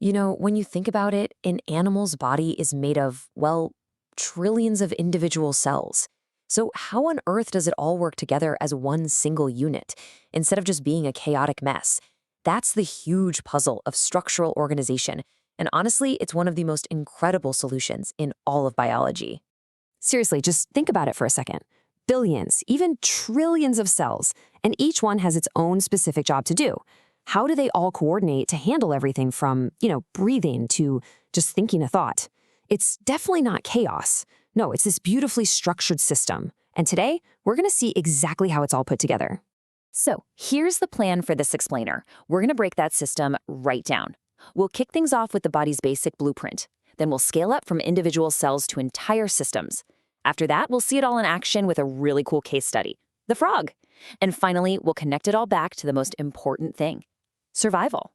When you think about it, an animal's body is made of, well, trillions of individual cells. So, how on earth does it all work together as one single unit instead of just being a chaotic mess? That's the huge puzzle of structural organization. And honestly, it's one of the most incredible solutions in all of biology. Seriously, just think about it for a second. Billions, even trillions of cells, and each one has its own specific job to do. How do they all coordinate to handle everything from, breathing to just thinking a thought? It's definitely not chaos. No, it's this beautifully structured system. And today, we're going to see exactly how it's all put together. So here's the plan for this explainer. We're going to break that system right down. We'll kick things off with the body's basic blueprint. Then we'll scale up from individual cells to entire systems. After that, we'll see it all in action with a really cool case study, the frog. And finally, we'll connect it all back to the most important thing, survival.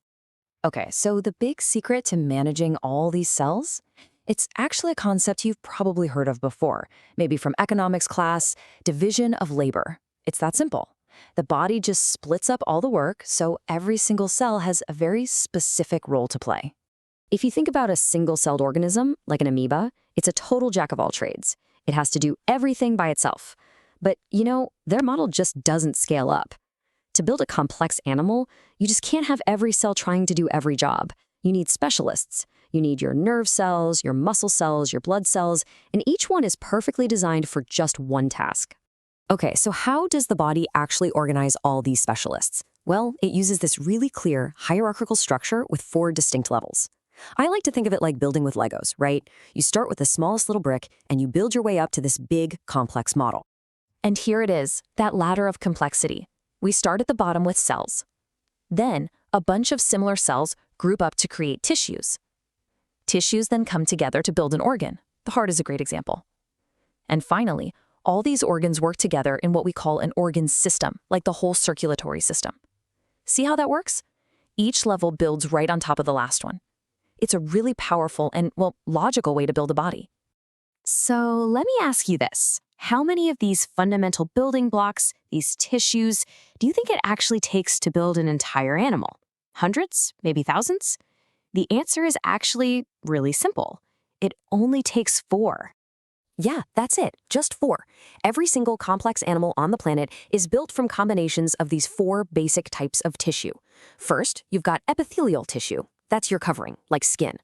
Okay, so the big secret to managing all these cells? It's actually a concept you've probably heard of before, maybe from economics class, division of labor. It's that simple. The body just splits up all the work, so every single cell has a very specific role to play. If you think about a single-celled organism, like an amoeba, it's a total jack of all trades. It has to do everything by itself. But, their model just doesn't scale up. To build a complex animal, you just can't have every cell trying to do every job. You need specialists. You need your nerve cells, your muscle cells, your blood cells, and each one is perfectly designed for just one task. Okay, so how does the body actually organize all these specialists? Well, it uses this really clear hierarchical structure with 4 distinct levels. I like to think of it like building with Legos, right? You start with the smallest little brick and you build your way up to this big, complex model. And here it is, that ladder of complexity. We start at the bottom with cells. Then, a bunch of similar cells group up to create tissues. Tissues then come together to build an organ. The heart is a great example. And finally, all these organs work together in what we call an organ system, like the whole circulatory system. See how that works? Each level builds right on top of the last one. It's a really powerful and, logical way to build a body. So let me ask you this. How many of these fundamental building blocks, these tissues, do you think it actually takes to build an entire animal? Hundreds? Maybe thousands? The answer is actually really simple. It only takes 4. Yeah, that's it, just 4. Every single complex animal on the planet is built from combinations of these 4 basic types of tissue. First, you've got epithelial tissue. That's your covering, like skin.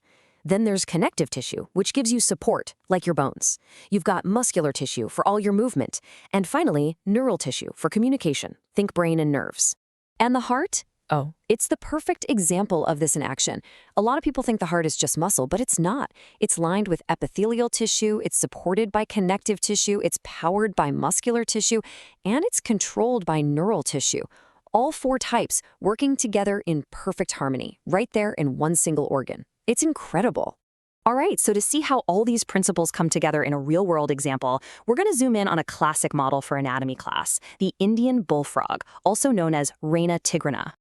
Then there's connective tissue, which gives you support, like your bones. You've got muscular tissue for all your movement. And finally, neural tissue for communication. Think brain and nerves. And the heart? Oh, it's the perfect example of this in action. A lot of people think the heart is just muscle, but it's not. It's lined with epithelial tissue, it's supported by connective tissue, it's powered by muscular tissue, and it's controlled by neural tissue. All 4 types working together in perfect harmony, right there in one single organ. It's incredible. All right, so to see how all these principles come together in a real-world example, we're going to zoom in on a classic model for anatomy class, the Indian bullfrog, also known as Rana tigrina.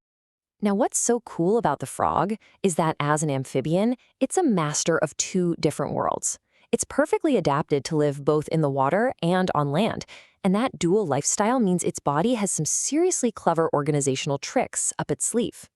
Now, what's so cool about the frog is that as an amphibian, it's a master of 2 different worlds. It's perfectly adapted to live both in the water and on land, and that dual lifestyle means its body has some seriously clever organizational tricks up its sleeve.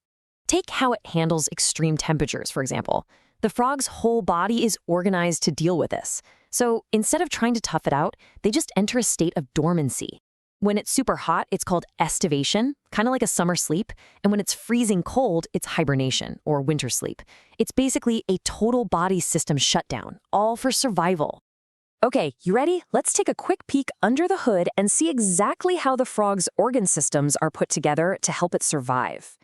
Take how it handles extreme temperatures, for example. The frog's whole body is organized to deal with this. So instead of trying to tough it out, they just enter a state of dormancy. When it's super hot, it's called estivation, kind of like a summer sleep. And when it's freezing cold, it's hibernation, or winter sleep. It's basically a total body system shutdown, all for survival. Okay, you ready? Let's take a quick peek under the hood and see exactly how the frog's organ systems are put together to help it survive.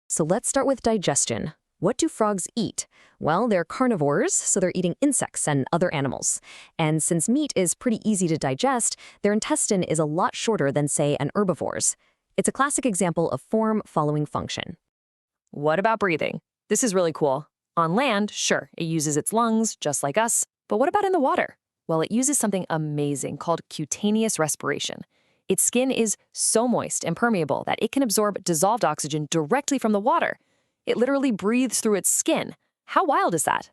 So let's start with digestion. What do frogs eat? Well, they're carnivores, so they're eating insects and other animals. And since meat is pretty easy to digest, their intestine is a lot shorter than, say, an herbivore's. It's a classic example of form following function. What about breathing? This is really cool. On land, sure, it uses its lungs, just like us. But what about in the water? Well, it uses something amazing called cutaneous respiration. Its skin is so moist and permeable that it can absorb dissolved oxygen directly from the water. It literally breathes through its skin. How wild is that?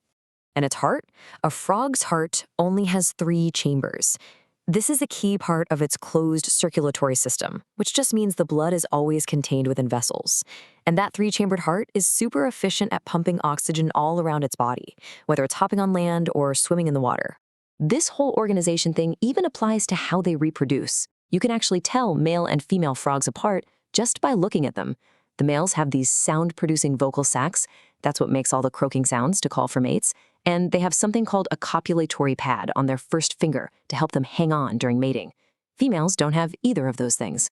And its heart? A frog's heart only has 3 chambers. This is a key part of its closed circulatory system, which just means the blood is always contained within vessels. And that three-chambered heart is super efficient at pumping oxygen all around its body, whether it's hopping on land or swimming in the water. This whole organization thing even applies to how they reproduce. You can actually tell male and female frogs apart just by looking at them. The males have these sound-producing vocal sacs. That's what makes all the croaking sounds to call for mates. And they have something called a copulatory pad on their first finger to help them hang on during mating. Females don't have either of those things.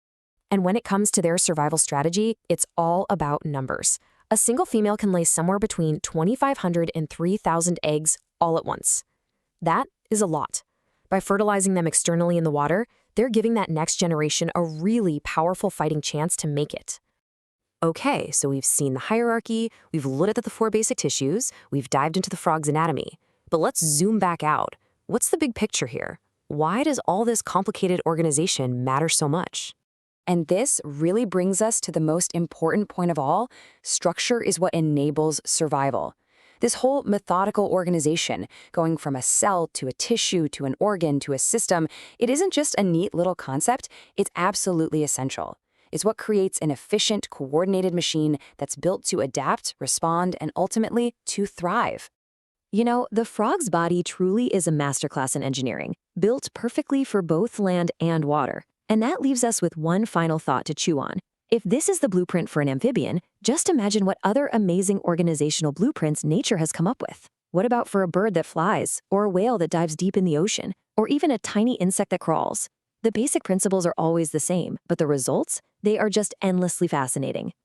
And when it comes to their survival strategy, it's all about numbers. A single female can lay somewhere between 2,500 and 3,000 eggs all at once. That is a lot. By fertilizing them externally in the water, they're giving that next generation a really powerful fighting chance to make it. Okay, so we've seen the hierarchy, we've looked at the 4 basic tissues, we've dived into the frog's anatomy. But let's zoom back out. What's the big picture here? Why does all this complicated organization matter so much? And this really brings us to the most important point of all. Structure is what enables survival. This whole methodical organization, going from a cell to a tissue to an organ to a system, it isn't just a neat little concept, it's absolutely essential. It's what creates an efficient, coordinated machine that's built to adapt, respond, and ultimately to thrive. You know, the frog's body truly is a masterclass in engineering, built perfectly for both land and water. And that leaves us with one final thought to chew on. If this is the blueprint for an amphibian, just imagine what other amazing organizational blueprints nature has come up with. What about for a bird that flies, or a whale that dives deep in the ocean, or even a tiny insect that crawls? The basic principles are always the same, but the results, they are just endlessly fascinating.